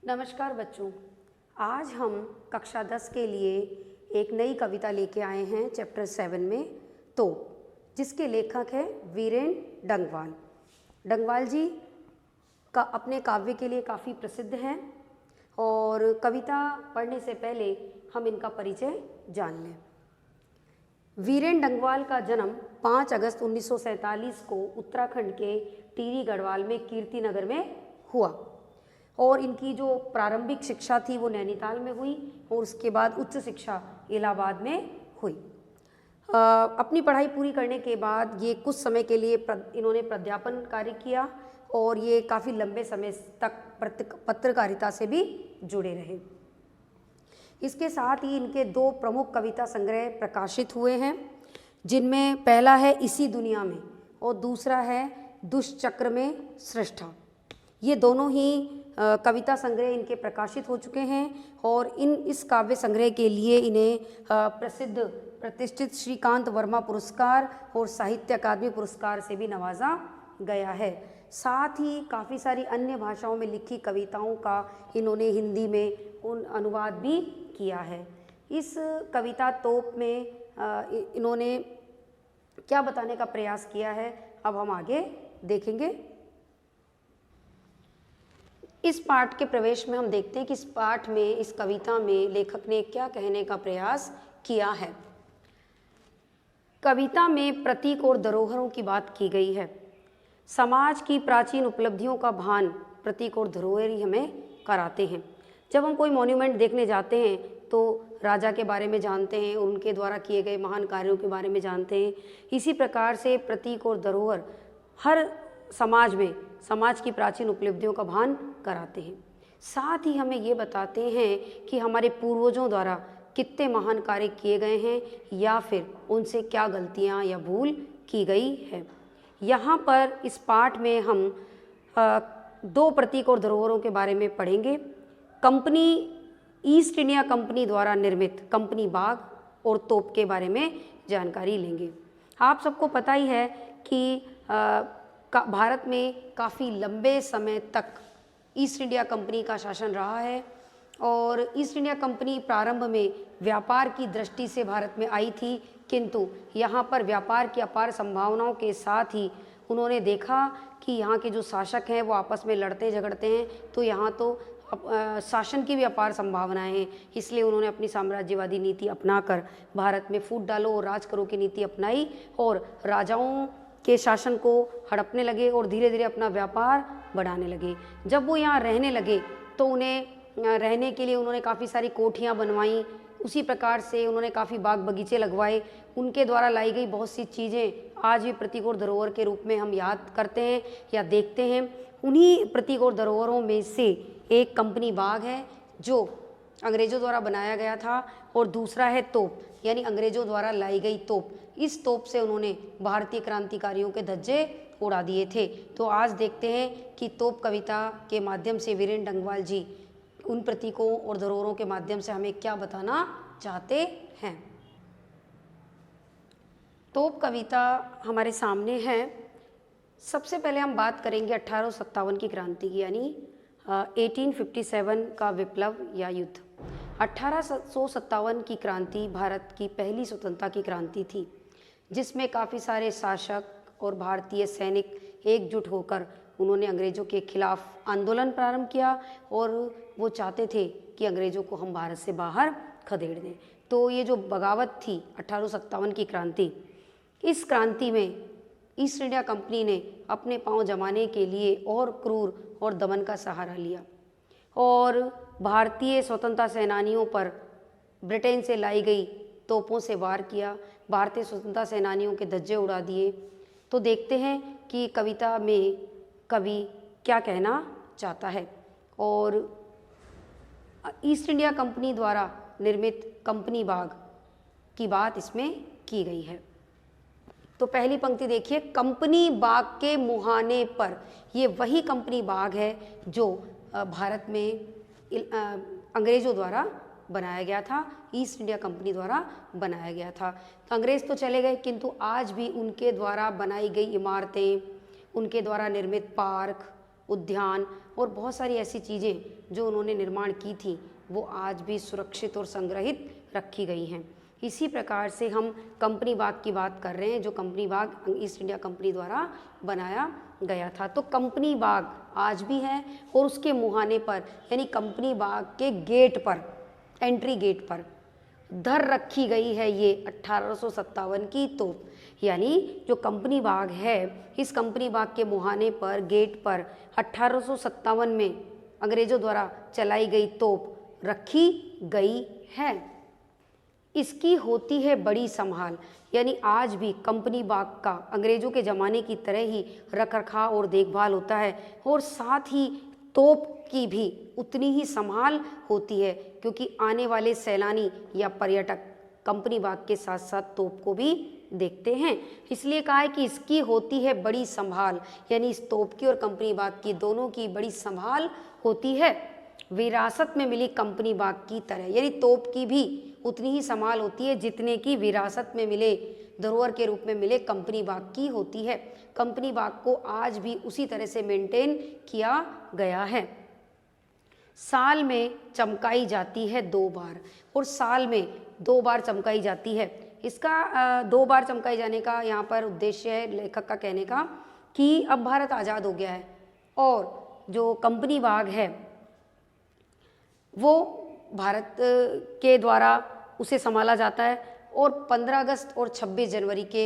नमस्कार बच्चों। आज हम कक्षा 10 के लिए एक नई कविता लेके आए हैं चैप्टर 7 में, तो जिसके लेखक है वीरेंद्र डंगवाल। डंगवाल जी का अपने काव्य के लिए काफ़ी प्रसिद्ध हैं और कविता पढ़ने से पहले हम इनका परिचय जान लें। वीरेंद्र डंगवाल का जन्म 5 अगस्त 1947 को उत्तराखंड के टिहरी गढ़वाल में कीर्ति नगर में हुआ और इनकी जो प्रारंभिक शिक्षा थी वो नैनीताल में हुई और उसके बाद उच्च शिक्षा इलाहाबाद में हुई। अपनी पढ़ाई पूरी करने के बाद ये कुछ समय के लिए इन्होंने प्राध्यापन कार्य किया और ये काफ़ी लंबे समय तक पत्रकारिता से भी जुड़े रहे। इसके साथ ही इनके 2 प्रमुख कविता संग्रह प्रकाशित हुए हैं, जिनमें पहला है इसी दुनिया में और दूसरा है दुष्चक्र में सृष्टा। ये दोनों ही कविता संग्रह इनके प्रकाशित हो चुके हैं और इस काव्य संग्रह के लिए इन्हें प्रसिद्ध प्रतिष्ठित श्रीकांत वर्मा पुरस्कार और साहित्य अकादमी पुरस्कार से भी नवाजा गया है। साथ ही काफ़ी सारी अन्य भाषाओं में लिखी कविताओं का इन्होंने हिंदी में अनुवाद भी किया है। इस कविता तोप में इन्होंने क्या बताने का प्रयास किया है, अब हम आगे देखेंगे। इस पाठ के प्रवेश में हम देखते हैं कि इस पाठ में, इस कविता में लेखक ने क्या कहने का प्रयास किया है। कविता में प्रतीक और धरोहरों की बात की गई है। समाज की प्राचीन उपलब्धियों का भान प्रतीक और धरोहर ही हमें कराते हैं। जब हम कोई मॉन्यूमेंट देखने जाते हैं तो राजा के बारे में जानते हैं और उनके द्वारा किए गए महान कार्यों के बारे में जानते हैं। इसी प्रकार से प्रतीक और धरोहर हर समाज में समाज की प्राचीन उपलब्धियों का भान कराते हैं। साथ ही हमें ये बताते हैं कि हमारे पूर्वजों द्वारा कितने महान कार्य किए गए हैं या फिर उनसे क्या गलतियां या भूल की गई है। यहाँ पर इस पाठ में हम 2 प्रतीक और धरोहरों के बारे में पढ़ेंगे। कंपनी ईस्ट इंडिया कंपनी द्वारा निर्मित कंपनी बाग और तोप के बारे में जानकारी लेंगे। आप सबको पता ही है कि भारत में काफ़ी लंबे समय तक ईस्ट इंडिया कंपनी का शासन रहा है और ईस्ट इंडिया कंपनी प्रारंभ में व्यापार की दृष्टि से भारत में आई थी, किंतु यहाँ पर व्यापार की अपार संभावनाओं के साथ ही उन्होंने देखा कि यहाँ के जो शासक हैं वो आपस में लड़ते झगड़ते हैं, तो यहाँ तो शासन की भी अपार संभावनाएं हैं। इसलिए उन्होंने अपनी साम्राज्यवादी नीति अपनाकर भारत में फूट डालो और राज करो की नीति अपनाई और राजाओं के शासन को हड़पने लगे और धीरे धीरे अपना व्यापार बढ़ाने लगे। जब वो यहाँ रहने लगे तो उन्हें रहने के लिए उन्होंने काफ़ी सारी कोठियाँ बनवाई। उसी प्रकार से उन्होंने काफ़ी बाग बगीचे लगवाए। उनके द्वारा लाई गई बहुत सी चीज़ें आज भी प्रतीक और धरोहर के रूप में हम याद करते हैं या देखते हैं। उन्हीं प्रतीक और धरोहरों में से एक कंपनी बाग है जो अंग्रेज़ों द्वारा बनाया गया था और दूसरा है तोप, यानी अंग्रेज़ों द्वारा लाई गई तोप। इस तोप से उन्होंने भारतीय क्रांतिकारियों के धज्जे उड़ा दिए थे। तो आज देखते हैं कि तोप कविता के माध्यम से वीरेंद्र डंगवाल जी उन प्रतीकों और धरोहरों के माध्यम से हमें क्या बताना चाहते हैं। तोप कविता हमारे सामने है। सबसे पहले हम बात करेंगे 1857 की क्रांति की, यानी 1857 का विप्लव या युद्ध। 1857 की क्रांति भारत की पहली स्वतंत्रता की क्रांति थी, जिसमें काफ़ी सारे शासक और भारतीय सैनिक एकजुट होकर उन्होंने अंग्रेज़ों के खिलाफ आंदोलन प्रारंभ किया और वो चाहते थे कि अंग्रेज़ों को हम भारत से बाहर खदेड़ दें। तो ये जो बगावत थी 1857 की क्रांति, इस क्रांति में ईस्ट इंडिया कंपनी ने अपने पांव जमाने के लिए और क्रूर और दमन का सहारा लिया और भारतीय स्वतंत्रता सेनानियों पर ब्रिटेन से लाई गई तोपों से वार किया। भारतीय स्वतंत्रता सेनानियों के धज्जे उड़ा दिए। तो देखते हैं कि कविता में कवि क्या कहना चाहता है और ईस्ट इंडिया कंपनी द्वारा निर्मित कंपनी बाग की बात इसमें की गई है। तो पहली पंक्ति देखिए, कंपनी बाग के मुहाने पर। ये वही कंपनी बाग है जो भारत में अंग्रेज़ों द्वारा बनाया गया था, ईस्ट इंडिया कंपनी द्वारा बनाया गया था। तो अंग्रेज़ तो चले गए, किंतु आज भी उनके द्वारा बनाई गई इमारतें, उनके द्वारा निर्मित पार्क, उद्यान और बहुत सारी ऐसी चीज़ें जो उन्होंने निर्माण की थी वो आज भी सुरक्षित और संग्रहित रखी गई हैं। इसी प्रकार से हम कंपनी बाग की बात कर रहे हैं, जो कंपनी बाग ईस्ट इंडिया कंपनी द्वारा बनाया गया था। तो कंपनी बाग आज भी है और उसके मुहाने पर यानी कंपनी बाग के गेट पर, एंट्री गेट पर धर रखी गई है ये 1857 की तोप। यानी जो कंपनी बाग है, इस कंपनी बाग के मुहाने पर, गेट पर 1857 में अंग्रेजों द्वारा चलाई गई तोप रखी गई है। इसकी होती है बड़ी संभाल, यानी आज भी कंपनी बाग का अंग्रेजों के ज़माने की तरह ही रखरखाव और देखभाल होता है और साथ ही तोप की भी उतनी ही संभाल होती है, क्योंकि आने वाले सैलानी या पर्यटक कंपनी बाग के साथ साथ तोप को भी देखते हैं। इसलिए कहा है कि इसकी होती है बड़ी संभाल, यानी इस तोप की और कंपनी बाग की दोनों की बड़ी संभाल होती है। विरासत में मिली कंपनी बाग की तरह, यानी तोप की भी उतनी ही संभाल होती है जितने की विरासत में मिले, धरोहर के रूप में मिले कंपनी बाग की होती है। कंपनी बाग को आज भी उसी तरह से मेंटेन किया गया है। साल में चमकाई जाती है 2 बार, और साल में 2 बार चमकाई जाती है। इसका 2 बार चमकाए जाने का यहाँ पर उद्देश्य है लेखक का कहने का कि अब भारत आज़ाद हो गया है और जो कंपनी बाग है वो भारत के द्वारा उसे संभाला जाता है, और 15 अगस्त और 26 जनवरी के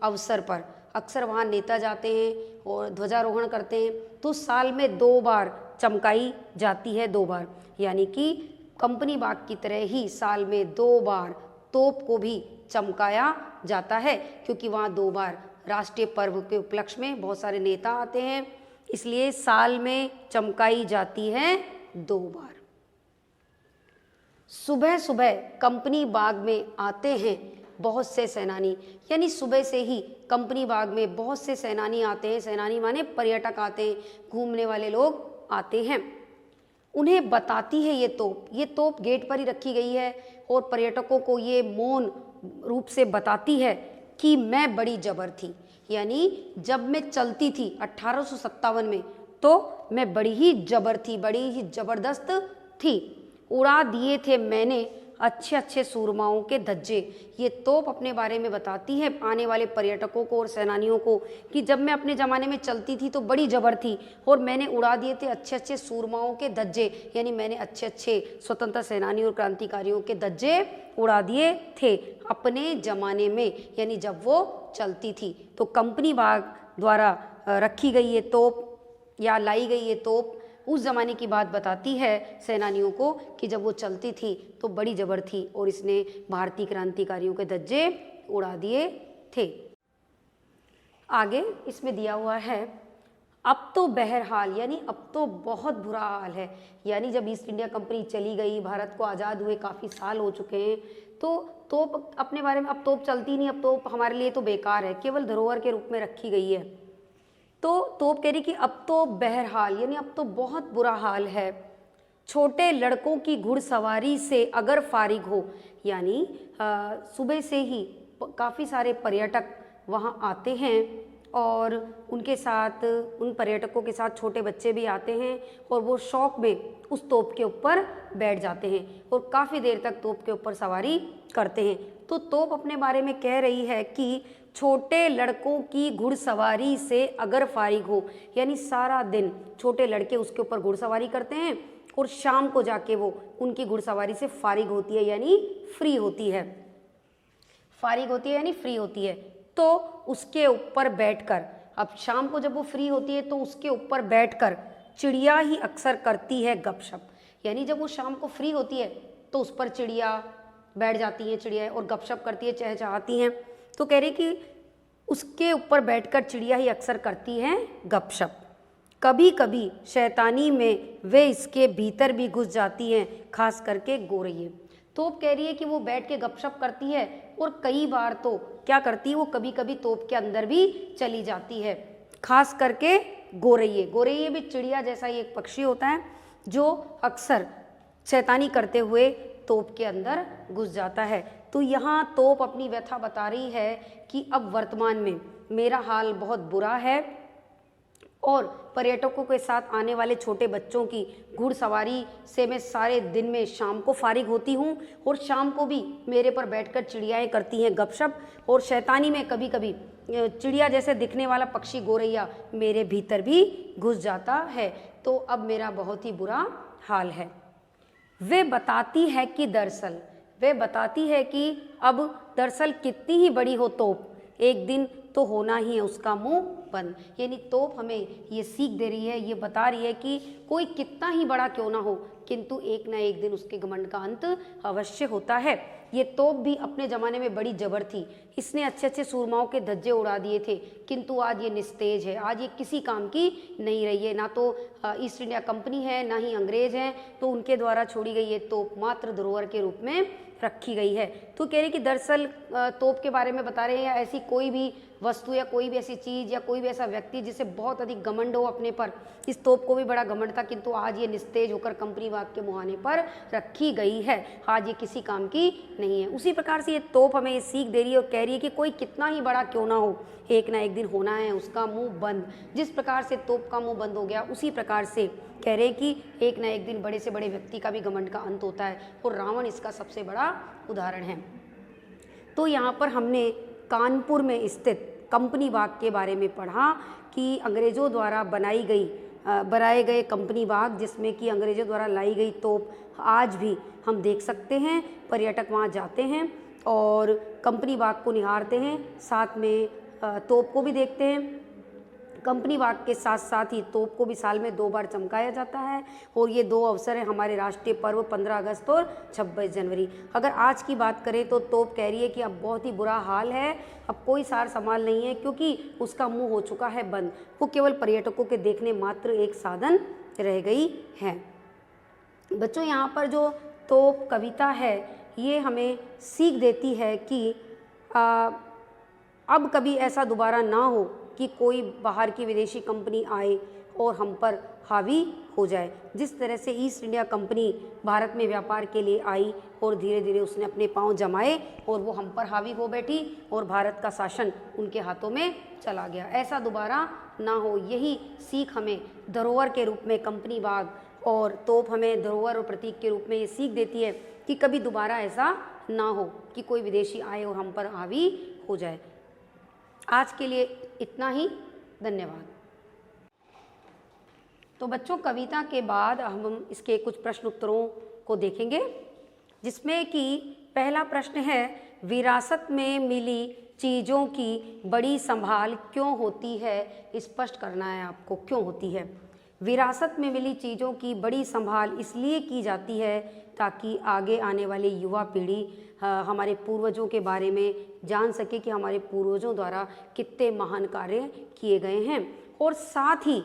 अवसर पर अक्सर वहाँ नेता जाते हैं और ध्वजारोहण करते हैं। तो साल में 2 बार चमकाई जाती है, 2 बार, यानी कि कंपनी बाग की तरह ही साल में 2 बार तोप को भी चमकाया जाता है, क्योंकि वहाँ 2 बार राष्ट्रीय पर्व के उपलक्ष्य में बहुत सारे नेता आते हैं, इसलिए साल में चमकाई जाती है 2 बार। सुबह सुबह कंपनी बाग में आते हैं बहुत से सैलानी, यानी सुबह से ही कंपनी बाग में बहुत से सैलानी आते हैं। सैलानी माने पर्यटक आते हैं, घूमने वाले लोग आते हैं। उन्हें बताती है ये तोप गेट पर ही रखी गई है और पर्यटकों को ये मौन रूप से बताती है कि मैं बड़ी जबर थी, यानी जब मैं चलती थी 1857 में तो मैं बड़ी ही जबर थी, बड़ी ही जबरदस्त थी। उड़ा दिए थे मैंने अच्छे अच्छे सूरमाओं के धज्जे। ये तोप अपने बारे में बताती है आने वाले पर्यटकों को और सैलानियों को कि जब मैं अपने ज़माने में चलती थी तो बड़ी जबर थी और मैंने उड़ा दिए थे अच्छे अच्छे सूरमाओं के धज्जे, यानी मैंने अच्छे अच्छे स्वतंत्रता सेनानियों और क्रांतिकारियों के धज्जे उड़ा दिए थे अपने ज़माने में, यानी जब वो चलती थी। तो कंपनी बाग द्वारा रखी गई ये तोप या लाई गई ये तोप उस ज़माने की बात बताती है सैलानियों को कि जब वो चलती थी तो बड़ी जबर थी और इसने भारतीय क्रांतिकारियों के धज्जे उड़ा दिए थे। आगे इसमें दिया हुआ है अब तो बहरहाल, यानी अब तो बहुत बुरा हाल है, यानी जब ईस्ट इंडिया कंपनी चली गई, भारत को आज़ाद हुए काफ़ी साल हो चुके हैं, तो तोप अपने बारे में अब तोप चलती नहीं, अब तोप हमारे लिए तो बेकार है, केवल धरोहर के रूप में रखी गई है। तो तोप कह रही कि अब तो बहरहाल, यानी अब तो बहुत बुरा हाल है। छोटे लड़कों की घुड़सवारी से अगर फारिग हो, यानी सुबह से ही काफ़ी सारे पर्यटक वहाँ आते हैं और उनके साथ, उन पर्यटकों के साथ छोटे बच्चे भी आते हैं और वो शौक में उस तोप के ऊपर बैठ जाते हैं और काफ़ी देर तक तोप के ऊपर सवारी करते हैं। तो तोप अपने बारे में कह रही है कि छोटे लड़कों की घुड़सवारी से अगर फारिग हो, यानी सारा दिन छोटे लड़के उसके ऊपर घुड़सवारी करते हैं और शाम को जाके वो उनकी घुड़सवारी से फारिग होती है, यानी फ्री होती है, फारिग होती है यानी फ्री होती है। तो उसके ऊपर बैठकर, अब शाम को जब वो फ्री होती है तो उसके ऊपर बैठकर चिड़िया ही अक्सर करती है गपशप, यानी जब वो शाम को फ्री होती है तो उस पर चिड़िया बैठ जाती हैं, चिड़िया और गपशप करती है, चहचहाती हैं। तो कह रही कि उसके ऊपर बैठकर चिड़िया ही अक्सर करती हैं गपशप। कभी कभी शैतानी में वे इसके भीतर भी घुस जाती हैं, खास करके गोरैये। तोप कह रही है कि वो बैठ के गपशप करती है और कई बार तो क्या करती है, वो कभी कभी तोप के अंदर भी चली जाती है, खास करके गोरैये। गोरैये भी चिड़िया जैसा ही एक पक्षी होता है जो अक्सर शैतानी करते हुए तोप के अंदर घुस जाता है। तो यहाँ तोप अपनी व्यथा बता रही है कि अब वर्तमान में मेरा हाल बहुत बुरा है और पर्यटकों के साथ आने वाले छोटे बच्चों की घुड़सवारी से मैं सारे दिन में शाम को फारिग होती हूँ, और शाम को भी मेरे पर बैठकर चिड़ियाएँ करती हैं गपशप, और शैतानी में कभी कभी चिड़िया जैसे दिखने वाला पक्षी गोरैया मेरे भीतर भी घुस जाता है। तो अब मेरा बहुत ही बुरा हाल है। वे बताती है कि अब दरअसल कितनी ही बड़ी हो तोप, एक दिन तो होना ही है उसका मुंह बंद। यानी तोप हमें ये सीख दे रही है, ये बता रही है कि कोई कितना ही बड़ा क्यों ना हो, किंतु एक ना एक दिन उसके घमंड का अंत अवश्य होता है। ये तोप भी अपने ज़माने में बड़ी जबर थी, इसने अच्छे अच्छे सूरमाओं के धज्जे उड़ा दिए थे, किंतु आज ये निस्तेज है, आज ये किसी काम की नहीं रही है। ना तो ईस्ट इंडिया कंपनी है, ना ही अंग्रेज हैं, तो उनके द्वारा छोड़ी गई ये तोप मात्र धरोहर के रूप में रखी गई है। तो कह रही कि दरअसल तोप के बारे में बता रहे हैं, या ऐसी कोई भी वस्तु या कोई भी ऐसी चीज़ या कोई भी ऐसा व्यक्ति जिसे बहुत अधिक घमंड हो अपने पर। इस तोप को भी बड़ा घमंड था, किंतु आज ये निस्तेज होकर कंपनी बाग के मुहाने पर रखी गई है, आज ये किसी काम की नहीं है। उसी प्रकार से ये तोप हमें ये सीख दे रही है और कह रही है कि कोई कितना ही बड़ा क्यों ना हो, एक ना एक दिन होना है उसका मुंह बंद। जिस प्रकार से तोप का मुंह बंद हो गया, उसी प्रकार से कह रहे हैं कि एक ना एक दिन बड़े से बड़े व्यक्ति का भी घमंड का अंत होता है, और रावण इसका सबसे बड़ा उदाहरण है। तो यहाँ पर हमने कानपुर में स्थित कंपनी बाग के बारे में पढ़ा कि अंग्रेज़ों द्वारा बनाए गए कंपनी बाग, जिसमें कि अंग्रेज़ों द्वारा लाई गई तोप आज भी हम देख सकते हैं। पर्यटक वहाँ जाते हैं और कंपनी बाग को निहारते हैं, साथ में तोप को भी देखते हैं। कंपनी बाग के साथ साथ ही तोप को भी साल में 2 बार चमकाया जाता है, और ये 2 अवसर हैं हमारे राष्ट्रीय पर्व 15 अगस्त और 26 जनवरी। अगर आज की बात करें तो तोप कह रही है कि अब बहुत ही बुरा हाल है, अब कोई सार संभाल नहीं है, क्योंकि उसका मुंह हो चुका है बंद, वो केवल पर्यटकों के देखने मात्र एक साधन रह गई है। बच्चों, यहाँ पर जो तोप कविता है ये हमें सीख देती है कि अब कभी ऐसा दोबारा ना हो कि कोई बाहर की विदेशी कंपनी आए और हम पर हावी हो जाए। जिस तरह से ईस्ट इंडिया कंपनी भारत में व्यापार के लिए आई और धीरे धीरे उसने अपने पांव जमाए और वो हम पर हावी हो बैठी और भारत का शासन उनके हाथों में चला गया, ऐसा दोबारा ना हो। यही सीख हमें धरोहर के रूप में कंपनी बाग और तोप हमें धरोहर और प्रतीक के रूप में ये सीख देती है कि कभी दोबारा ऐसा ना हो कि कोई विदेशी आए और हम पर हावी हो जाए। आज के लिए इतना ही, धन्यवाद। तो बच्चों, कविता के बाद हम इसके कुछ प्रश्न उत्तरों को देखेंगे, जिसमें कि पहला प्रश्न है, विरासत में मिली चीज़ों की बड़ी संभाल क्यों होती है? स्पष्ट करना है आपको, क्यों होती है। विरासत में मिली चीज़ों की बड़ी संभाल इसलिए की जाती है ताकि आगे आने वाली युवा पीढ़ी हमारे पूर्वजों के बारे में जान सके कि हमारे पूर्वजों द्वारा कितने महान कार्य किए गए हैं, और साथ ही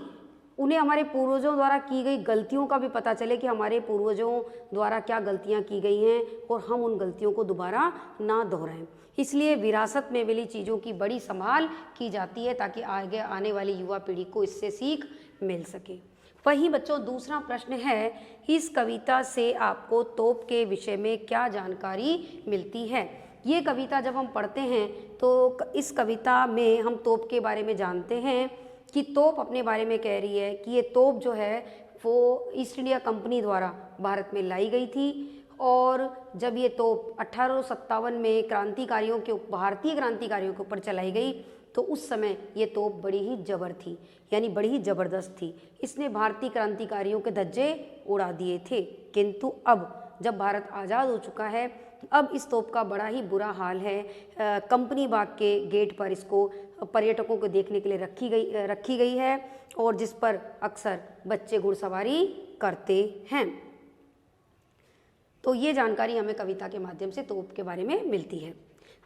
उन्हें हमारे पूर्वजों द्वारा की गई गलतियों का भी पता चले कि हमारे पूर्वजों द्वारा क्या गलतियां की गई हैं और हम उन गलतियों को दोबारा ना दोहराएं। इसलिए विरासत में मिली चीज़ों की बड़ी संभाल की जाती है ताकि आगे आने वाली युवा पीढ़ी को इससे सीख मिल सके। वहीं बच्चों, दूसरा प्रश्न है, इस कविता से आपको तोप के विषय में क्या जानकारी मिलती है? ये कविता जब हम पढ़ते हैं तो इस कविता में हम तोप के बारे में जानते हैं कि तोप अपने बारे में कह रही है कि ये तोप जो है वो ईस्ट इंडिया कंपनी द्वारा भारत में लाई गई थी, और जब ये तोप 1857 में भारतीय क्रांतिकारियों के ऊपर चलाई गई तो उस समय ये तोप बड़ी ही जबर थी, यानी बड़ी ही ज़बरदस्त थी। इसने भारतीय क्रांतिकारियों के धज्जे उड़ा दिए थे, किंतु अब जब भारत आज़ाद हो चुका है, अब इस तोप का बड़ा ही बुरा हाल है। कंपनी बाग के गेट पर इसको पर्यटकों को देखने के लिए रखी गई है, और जिस पर अक्सर बच्चे घुड़सवारी करते हैं। तो ये जानकारी हमें कविता के माध्यम से तोप के बारे में मिलती है।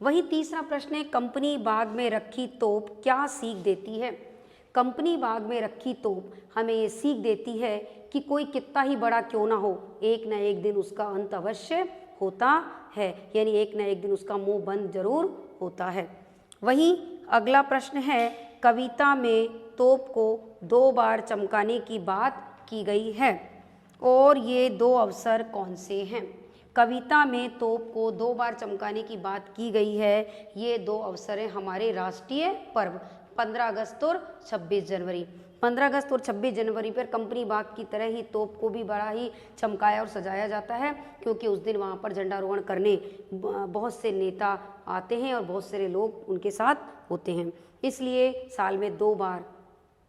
वहीं तीसरा प्रश्न है, कंपनी बाग में रखी तोप क्या सीख देती है? कंपनी बाग में रखी तोप हमें ये सीख देती है कि कोई कितना ही बड़ा क्यों ना हो, एक न एक दिन उसका अंत अवश्य होता है, यानी एक न एक दिन उसका मुंह बंद जरूर होता है। वहीं अगला प्रश्न है, कविता में तोप को 2 बार चमकाने की बात की गई है, और ये 2 अवसर कौन से हैं? कविता में तोप को 2 बार चमकाने की बात की गई है, ये 2 अवसर हैं हमारे राष्ट्रीय पर्व 15 अगस्त और 26 जनवरी। 15 अगस्त और 26 जनवरी पर कंपनी बाग की तरह ही तोप को भी बड़ा ही चमकाया और सजाया जाता है, क्योंकि उस दिन वहाँ पर झंडारोहण करने बहुत से नेता आते हैं और बहुत सारे लोग उनके साथ होते हैं। इसलिए साल में 2 बार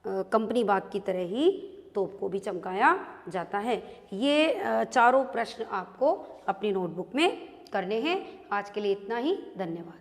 कंपनी बाग की तरह ही तोप को भी चमकाया जाता है। ये चारों प्रश्न आपको अपनी नोटबुक में करने हैं। आज के लिए इतना ही, धन्यवाद।